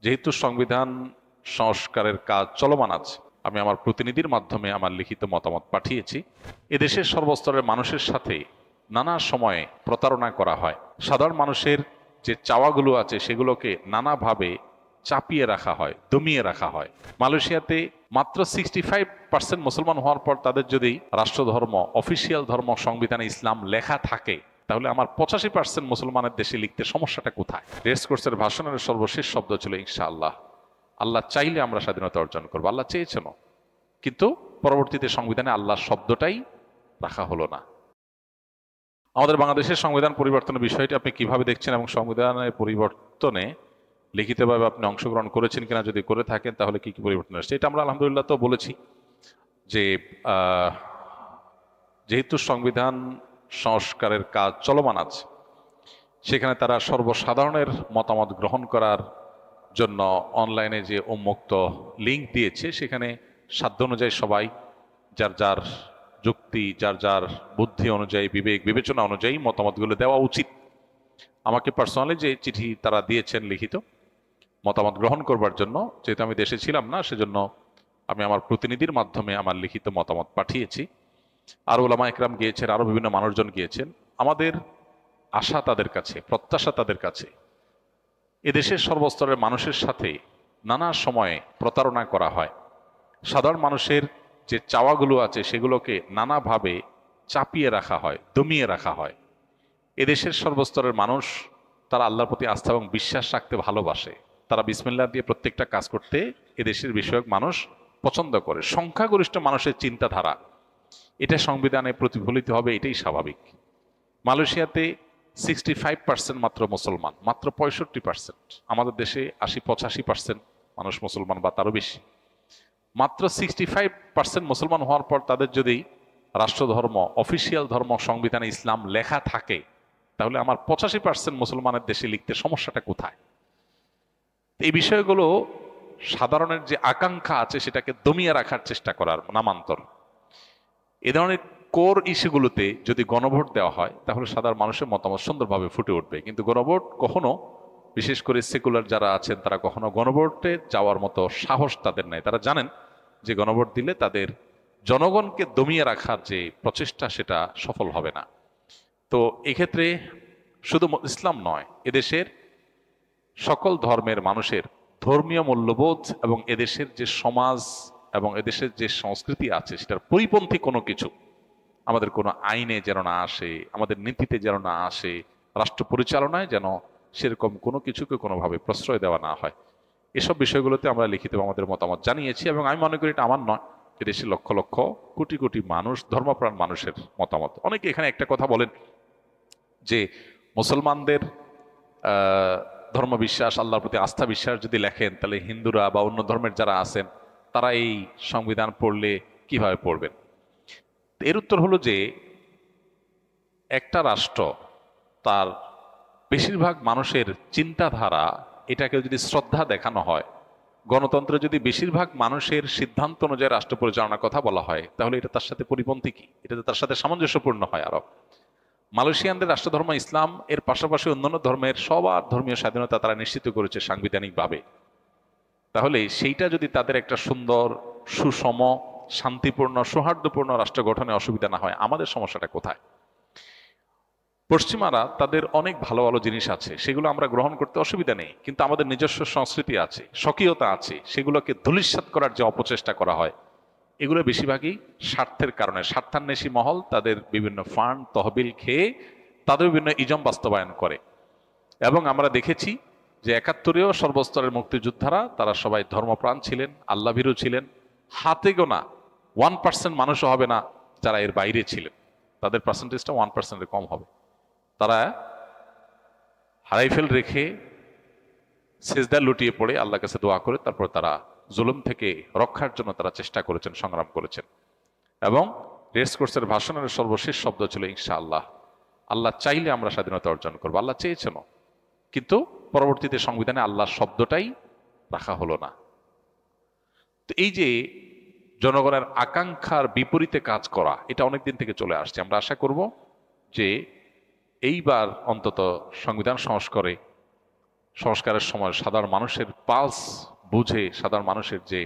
যেহেতু সংবিধান সংস্কারের কাজ চলমান আছে, আমি আমার প্রতিনিধির মাধ্যমে আমার লিখিত মতামত পাঠিয়েছি। এদেশের সর্বস্তরের মানুষের সাথে নানা সময়ে প্রতারণা করা হয়। সাধারণ মানুষের যে চাওয়াগুলো আছে সেগুলোকে নানাভাবে চাপিয়ে রাখা হয়, দমিয়ে রাখা হয়। মালয়েশিয়াতে মাত্র 65% মুসলমান হওয়ার পর তাদের যদি রাষ্ট্রধর্ম, অফিসিয়াল ধর্ম সংবিধানে ইসলাম লেখা থাকে, তাহলে আমার 85% মুসলমানের দেশে লিখতে সমস্যাটা কোথায়? রেস কোর্সের ভাষণের সর্বশেষ শব্দ ছিল ইনশাআল্লাহ। আল্লাহ চাইলে আমরা স্বাধীনতা অর্জন করবো, আল্লাহ চেয়েছেন, কিন্তু পরবর্তীতে সংবিধানে আল্লাহর শব্দটাই রাখা হলো না। আমাদের বাংলাদেশের সংবিধান পরিবর্তনের বিষয়টি আপনি কিভাবে দেখছেন এবং সংবিধানের পরিবর্তনে লিখিতভাবে আপনি অংশগ্রহণ করেছেন কিনা, যদি করে থাকেন তাহলে কি কি পরিবর্তন আসছে? এটা আমরা আলহামদুলিল্লাহ তো বলেছি যে যেহেতু সংবিধান সংস্কারের কাজ চলমান আছে, সেখানে তারা সর্বসাধারণের মতামত গ্রহণ করার জন্য অনলাইনে যে উন্মুক্ত লিঙ্ক দিয়েছে, সেখানে সাধ্য অনুযায়ী সবাই যার যার যুক্তি, যার যার বুদ্ধি অনুযায়ী, বিবেক বিবেচনা অনুযায়ী মতামতগুলো দেওয়া উচিত। আমাকে পার্সোনালি যে চিঠি তারা দিয়েছেন লিখিত মতামত গ্রহণ করবার জন্য, যেহেতু আমি দেশে ছিলাম না, সেজন্য আমি আমার প্রতিনিধির মাধ্যমে আমার লিখিত মতামত পাঠিয়েছি। আরো ওলামা একরাম গিয়েছেন, আরো বিভিন্ন মানুষজন গিয়েছেন। আমাদের আশা তাদের কাছে, প্রত্যাশা তাদের কাছে, এদেশের সর্বস্তরের মানুষের সাথে নানা সময়ে প্রতারণা করা হয়। সাধারণ মানুষের যে চাওয়াগুলো আছে সেগুলোকে নানাভাবে চাপিয়ে রাখা হয়, দমিয়ে রাখা হয়। এদেশের সর্বস্তরের মানুষ তারা আল্লাহর প্রতি আস্থা এবং বিশ্বাস রাখতে ভালোবাসে। তারা বিসমিল্লাহ দিয়ে প্রত্যেকটা কাজ করতে এদেশের বিষয়ক মানুষ পছন্দ করে। সংখ্যাগরিষ্ঠ মানুষের চিন্তাধারা এটা সংবিধানে প্রতিফলিত হবে, এটাই স্বাভাবিক। মালয়েশিয়াতে 65% মাত্র মুসলমান, মাত্র 65%। আমাদের দেশে 80-85% মানুষ মুসলমান বা তারও বেশি। মাত্র 65% মুসলমান হওয়ার পর তাদের যদি রাষ্ট্রধর্ম, অফিসিয়াল ধর্ম সংবিধানে ইসলাম লেখা থাকে, তাহলে আমার 85% মুসলমানের দেশে লিখতে সমস্যাটা কোথায়? এই বিষয়গুলো সাধারণের যে আকাঙ্ক্ষা আছে সেটাকে দমিয়ে রাখার চেষ্টা করার নামান্তর। এ ধরনের কোর ইস্যুগুলোতে যদি গণভোট দেওয়া হয়, তাহলে সাধারণ মানুষের মতামত সুন্দরভাবে ফুটে উঠবে। কিন্তু গণভোট কখনো, বিশেষ করে সেকুলার যারা আছেন, তারা কখনো গণভোটে যাওয়ার মতো সাহস তাদের নাই। তারা জানেন যে গণভোট দিলে তাদের জনগণকে দমিয়ে রাখার যে প্রচেষ্টা সেটা সফল হবে না। তো এক্ষেত্রে শুধু ইসলাম নয়, এদেশের সকল ধর্মের মানুষের ধর্মীয় মূল্যবোধ এবং এদেশের যে সমাজ এবং এদেশের যে সংস্কৃতি আছে সেটার পরিপন্থী কোনো কিছু আমাদের কোনো আইনে যেন না আসে, আমাদের নীতিতে যেন না আসে, রাষ্ট্র পরিচালনায় যেন সেরকম কোনো কিছুকে কোনোভাবে প্রশ্রয় দেওয়া না হয়। এসব বিষয়গুলোতে আমরা লিখিত আমাদের মতামত জানিয়েছি এবং আমি মনে করি এটা আমার নয়, এদেশের লক্ষ লক্ষ কোটি কোটি মানুষ, ধর্মপ্রাণ মানুষের মতামত। অনেকে এখানে একটা কথা বলেন যে মুসলমানদের ধর্মবিশ্বাস, আল্লাহর প্রতি আস্থা বিশ্বাস যদি লেখেন, তাহলে হিন্দুরা বা অন্য ধর্মের যারা আছেন তারা এই সংবিধান পড়লে কিভাবে পড়বেন? এর উত্তর হলো যে একটা রাষ্ট্র তার বেশিরভাগ মানুষের চিন্তাধারা, এটাকে যদি শ্রদ্ধা দেখানো হয়, গণতন্ত্রে যদি বেশিরভাগ মানুষের সিদ্ধান্ত অনুযায়ী রাষ্ট্র পরিচালনার কথা বলা হয়, তাহলে এটা তার সাথে পরিপন্থী কি? এটা তার সাথে সামঞ্জস্যপূর্ণ হয়। আরো মালয়েশিয়ানদের রাষ্ট্রধর্ম ইসলাম, এর পাশাপাশি অন্যান্য ধর্মের সবার ধর্মীয় স্বাধীনতা তারা নিশ্চিত করেছে সাংবিধানিকভাবে। তাহলে সেইটা যদি তাদের একটা সুন্দর, সুষম, শান্তিপূর্ণ, সৌহার্দ্যপূর্ণ রাষ্ট্র গঠনে অসুবিধা না হয়, আমাদের সমস্যাটা কোথায়? পশ্চিমারা তাদের অনেক ভালো ভালো জিনিস আছে, সেগুলো আমরা গ্রহণ করতে অসুবিধা নেই, কিন্তু আমাদের নিজস্ব সংস্কৃতি আছে, স্বকীয়তা আছে, সেগুলোকে ধূলিসাৎ করার যে অপচেষ্টা করা হয়, এগুলো বেশিরভাগই স্বার্থের কারণে। স্বার্থান্বেষী মহল তাদের বিভিন্ন ফান্ড তহবিল খেয়ে তাদের বিভিন্ন ইজম বাস্তবায়ন করে। এবং আমরা দেখেছি যে 71-এও সর্বস্তরের মুক্তিযোদ্ধারা তারা সবাই ধর্মপ্রাণ ছিলেন, আল্লাভীরু ছিলেন। হাতে গোনা 1% মানুষও হবে না যারা এর বাইরে ছিলেন, তাদের পার্সেন্টেজটা 1%-এর কম হবে। তারা হারাইফেল রেখে সেজদা লুটিয়ে পড়ে আল্লাহর কাছে দোয়া করে তারপর তারা জুলুম থেকে রক্ষার জন্য তারা চেষ্টা করেছেন, সংগ্রাম করেছেন। এবং রেস কোর্সের ভাষণের সর্বশেষ শব্দ ছিল ইনশাআল্লাহ। আল্লাহ চাইলে আমরা স্বাধীনতা অর্জন করবো, আল্লাহ চেয়েছেন, কিন্তু পরবর্তীতে সংবিধানে আল্লাহর শব্দটাই রাখা হলো না। তো এই যে জনগণের আকাঙ্ক্ষার বিপরীতে কাজ করা, এটা অনেকদিন থেকে চলে আসছে। আমরা আশা করব যে এইবার অন্তত সংবিধান সংস্কারে সংস্কারের সময় সাধারণ মানুষের পালস বুঝে সাধারণ মানুষের যে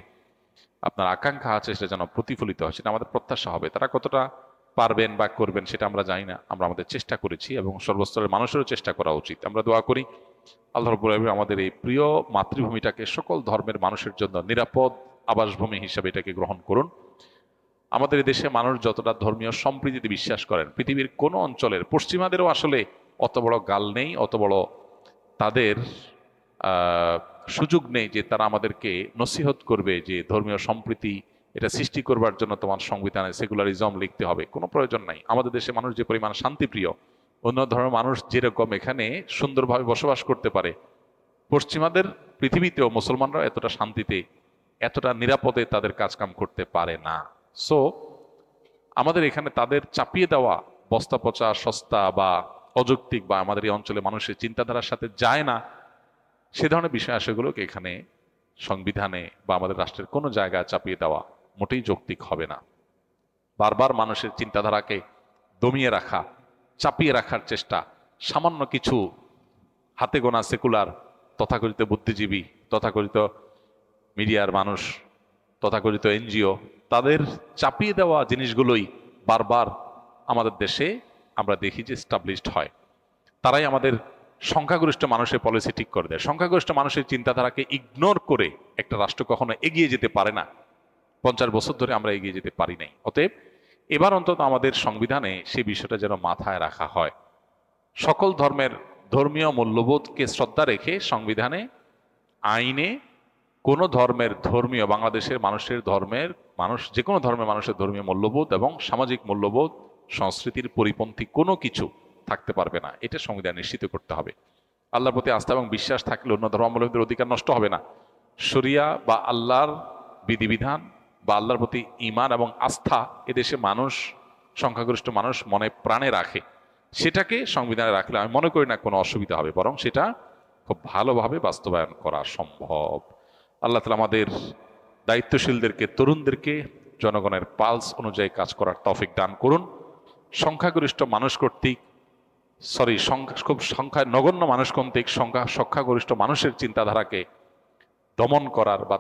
আপনার আকাঙ্ক্ষা আছে সেটা যেন প্রতিফলিত হয়, সেটা আমাদের প্রত্যাশা হবে। তারা কতটা পারবেন বা করবেন সেটা আমরা জানি না, আমরা আমাদের চেষ্টা করেছি এবং সর্বস্তরের মানুষেরও চেষ্টা করা উচিত। আমরা দোয়া করি আল্লাহ রাব্বুল আলামিন আমাদের এই প্রিয় মাতৃভূমিটাকে সকল ধর্মের মানুষের জন্য নিরাপদ আবাসভূমি হিসেবে এটাকে গ্রহণ করুন। আমাদের এই দেশে মানুষ যতটা ধর্মীয় সম্প্রীতিতে বিশ্বাস করেন, পৃথিবীর কোনো অঞ্চলের পশ্চিমাদেরও আসলে অত বড় গাল নেই, অত বড় তাদের সুযোগ নেই যে তারা আমাদেরকে নসিহত করবে যে ধর্মীয় সম্প্রীতি এটা সৃষ্টি করবার জন্য তোমার সংবিধানে সেকুলারিজম লিখতে হবে। কোনো প্রয়োজন নাই। আমাদের দেশে মানুষ যে পরিমাণ শান্তিপ্রিয়, অন্য ধর্মের মানুষ যেরকম এখানে সুন্দরভাবে বসবাস করতে পারে, পশ্চিমাদের পৃথিবীতেও মুসলমানরা এতটা শান্তিতে এতটা নিরাপদে তাদের কাজকাম করতে পারে না। সো আমাদের এখানে তাদের চাপিয়ে দেওয়া বস্তা পচা সস্তা বা অযৌক্তিক বা আমাদের এই অঞ্চলে মানুষের চিন্তাধারার সাথে যায় না সে ধরনের বিষয় আশয়গুলোকে এখানে সংবিধানে বা আমাদের রাষ্ট্রের কোনো জায়গায় চাপিয়ে দেওয়া মোটেই যৌক্তিক হবে না। বারবার মানুষের চিন্তাধারাকে দমিয়ে রাখা, চাপিয়ে রাখার চেষ্টা, সামান্য কিছু হাতে গোনা সেকুলার তথাকথিত বুদ্ধিজীবী, তথাকথিত মিডিয়ার মানুষ, তথাকথিত এনজিও, তাদের চাপিয়ে দেওয়া জিনিসগুলোই বারবার আমাদের দেশে আমরা দেখি যে স্টাবলিশড হয়। তারাই আমাদের সংখ্যাগরিষ্ঠ মানুষের পলিসি ঠিক করে দেয়। সংখ্যাগরিষ্ঠ মানুষের চিন্তাধারাকে ইগনোর করে একটা রাষ্ট্র কখনো এগিয়ে যেতে পারে না। 50 বছর ধরে আমরা এগিয়ে যেতে পারি নাই। অতএব এবার অন্তত আমাদের সংবিধানে সেই বিষয়টা যেন মাথায় রাখা হয়। সকল ধর্মের ধর্মীয় মূল্যবোধকে শ্রদ্ধা রেখে সংবিধানে, আইনে কোনো ধর্মের ধর্মীয়, বাংলাদেশের মানুষের ধর্মের মানুষ, যে কোনো ধর্মের মানুষের ধর্মীয় মূল্যবোধ এবং সামাজিক মূল্যবোধ সংস্কৃতির পরিপন্থী কোনো কিছু থাকতে পারবে না। এটা সংবিধান নিশ্চিত করতে হবে। আল্লাহর প্রতি আস্থা এবং বিশ্বাস থাকলে অন্য ধর্মাবলম্বীদের অধিকার নষ্ট হবে না। শরিয়া বা আল্লাহর বিধিবিধান বা আল্লাহর প্রতি ঈমান এবং আস্থা এদেশে মানুষ, সংখ্যাগরিষ্ঠ মানুষ মনে প্রাণে রাখে, সেটাকে সংবিধানে রাখলে আমি মনে করি না কোনো অসুবিধা হবে, বরং সেটা খুব ভালোভাবে বাস্তবায়ন করা সম্ভব। আল্লাহ তাআলা আমাদের দায়িত্বশীলদেরকে, তরুণদেরকে জনগণের পালস অনুযায়ী কাজ করার তৌফিক দান করুন। সংখ্যাগরিষ্ঠ মানুষ কর্তৃক খুব সংখ্যায় নগণ্য মানুষ কর্তৃক সংখ্যাগরিষ্ঠ মানুষের চিন্তাধারাকে দমন করার বা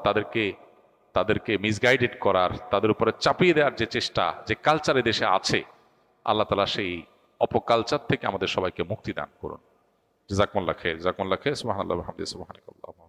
তাদেরকে মিসগাইডেড করার, তাদের উপরে চাপিয়ে দেওয়ার যে চেষ্টা, যে কালচারে দেশে আছে, আল্লাহ তাআলা সেই অপকালচার থেকে আমাদের সবাইকে মুক্তি দান করুন। জাযাকুমুল্লাহ খাইর, জাযাকুমুল্লাহ খাইর। সুবহানাল্লাহি ওয়া বিহামদিহি, সুবহানাকাল্লাহুম্মা